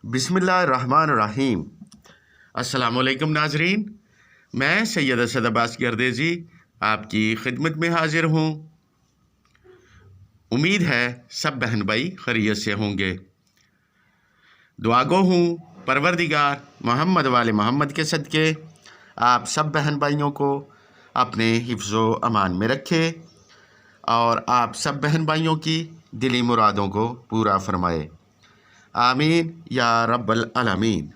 बिस्मिल्लाहिर्रहमानिर्रहीम। अस्सलाम वालेकुम नाजरीन, मैं सैयद असद अब्बास गर्देजी आपकी खिदमत में हाजिर हूँ। उम्मीद है सब बहन भाई खैरियत से होंगे। दुआगो हूँ परवरदिगार मोहम्मद वाले मोहम्मद के सदके आप सब बहन भाइयों को अपने हिफ्ज़ो अमान में रखे और आप सब बहन भाइयों की दिली मुरादों को पूरा फरमाए। आमीन या रब्बल आलमीन।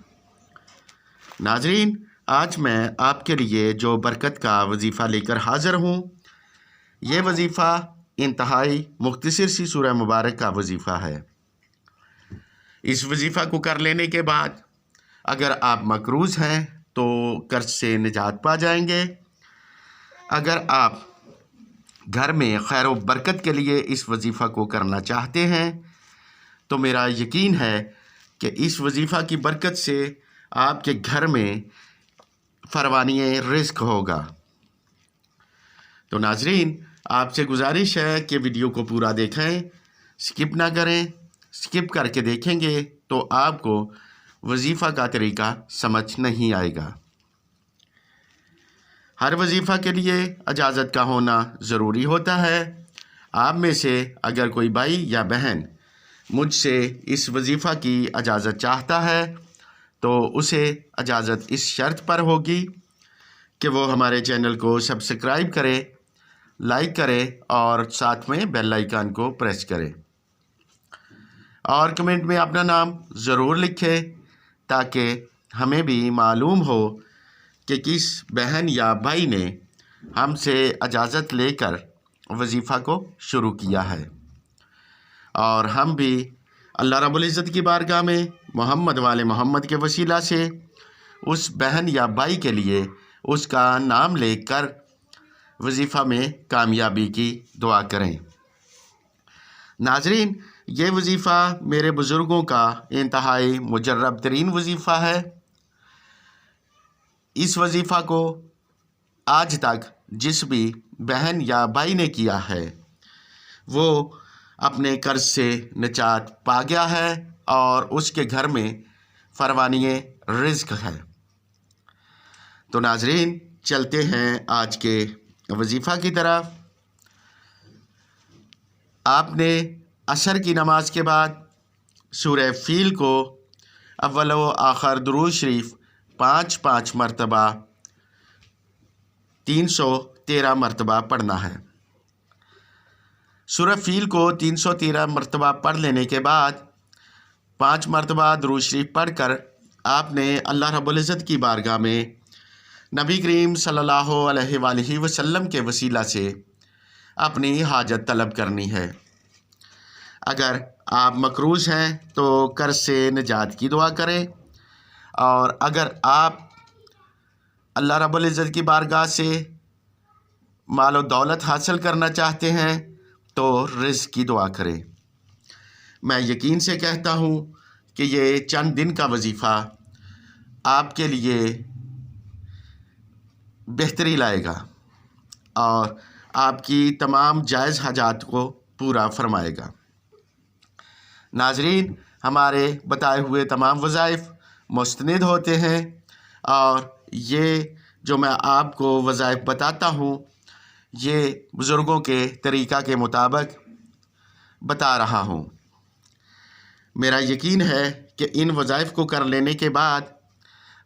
नाजरीन, आज मैं आपके लिए जो बरकत का वजीफ़ा लेकर हाज़िर हूँ, ये वजीफ़ा इंतहाई मुख्तसर सी सूरह मुबारक का वजीफ़ा है। इस वजीफ़ा को कर लेने के बाद अगर आप मकरूज़ हैं तो कर्ज से निजात पा जाएंगे। अगर आप घर में खैर व बरकत के लिए इस वजीफ़ा को करना चाहते हैं तो मेरा यकीन है कि इस वजीफ़ा की बरकत से आपके घर में फरवानिए रिज़्क़ होगा। तो नाजरीन, आपसे गुजारिश है कि वीडियो को पूरा देखें, स्किप ना करें। स्किप करके देखेंगे तो आपको वजीफ़ा का तरीका समझ नहीं आएगा। हर वजीफ़ा के लिए इजाज़त का होना ज़रूरी होता है। आप में से अगर कोई भाई या बहन मुझसे इस वजीफ़ा की इजाज़त चाहता है तो उसे इजाज़त इस शर्त पर होगी कि वो हमारे चैनल को सब्सक्राइब करे, लाइक करे और साथ में बेल आइकन को प्रेस करे और कमेंट में अपना नाम ज़रूर लिखे ताकि हमें भी मालूम हो कि किस बहन या भाई ने हमसे इजाज़त लेकर वजीफ़ा को शुरू किया है और हम भी अल्लाह रब्बुल इज़्ज़त की बारगाह में मोहम्मद वाले मोहम्मद के वसीला से उस बहन या भाई के लिए उसका नाम लेकर वजीफ़ा में कामयाबी की दुआ करें। नाजरीन, ये वजीफ़ा मेरे बुज़ुर्गों का इंतहाई मुजर्रब तरीन वजीफ़ा है। इस वजीफ़ा को आज तक जिस भी बहन या भाई ने किया है वो अपने कर्ज से निजात पा गया है और उसके घर में फरवानिए रिज़्क़ है। तो नाजरीन, चलते हैं आज के वजीफ़ा की तरफ। आपने असर की नमाज के बाद सूरह फ़ील को अव्वल व आखिर दुरूद शरीफ 5-5 मरतबा 313 मरतबा पढ़ना है। सूरह फ़ील को 313 मरतबा पढ़ लेने के बाद 5 मरतबा दुरूद शरीफ पढ़कर आपने अल्लाह रब्बुल इज़्ज़त की बारगाह में नबी करीम सल्लल्लाहु अलैहि वसल्लम के वसीला से अपनी हाजत तलब करनी है। अगर आप मकरूज़ हैं तो कर्ज से निजात की दुआ करें और अगर आप अल्लाह रब्बुल इज़्ज़त की बारगाह से माल व दौलत हासिल करना चाहते हैं तो रिज़्क़ की दुआ करें। मैं यकीन से कहता हूँ कि ये चंद दिन का वजीफ़ा आपके लिए बेहतरी लाएगा और आपकी तमाम जायज़ हाजात को पूरा फरमाएगा। नाजरीन, हमारे बताए हुए तमाम वज़ाइफ मुस्तनिद होते हैं और ये जो मैं आपको वज़ाइफ बताता हूँ ये बुज़ुर्गों के तरीक़ा के मुताबिक बता रहा हूँ। मेरा यकीन है कि इन वज़ाइफ को कर लेने के बाद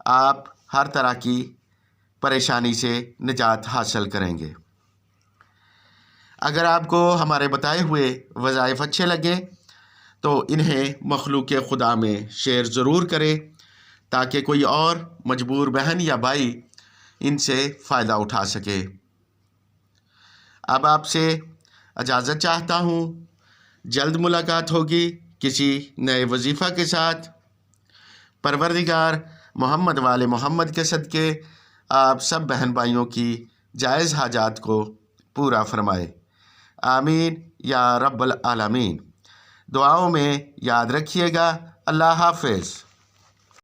आप हर तरह की परेशानी से निजात हासिल करेंगे। अगर आपको हमारे बताए हुए वज़ाइफ अच्छे लगे तो इन्हें मखलूक़ खुदा में शेयर ज़रूर करें ताकि कोई और मजबूर बहन या भाई इनसे फ़ायदा उठा सके। अब आपसे इजाज़त चाहता हूँ। जल्द मुलाकात होगी किसी नए वजीफ़ा के साथ। परवरदिगार मोहम्मद वाले मोहम्मद के सदके आप सब बहन भाइयों की जायज़ हाजात को पूरा फरमाए। आमीन या रब्बल आलमीन। दुआओं में याद रखिएगा। अल्लाह हाफ़िज़।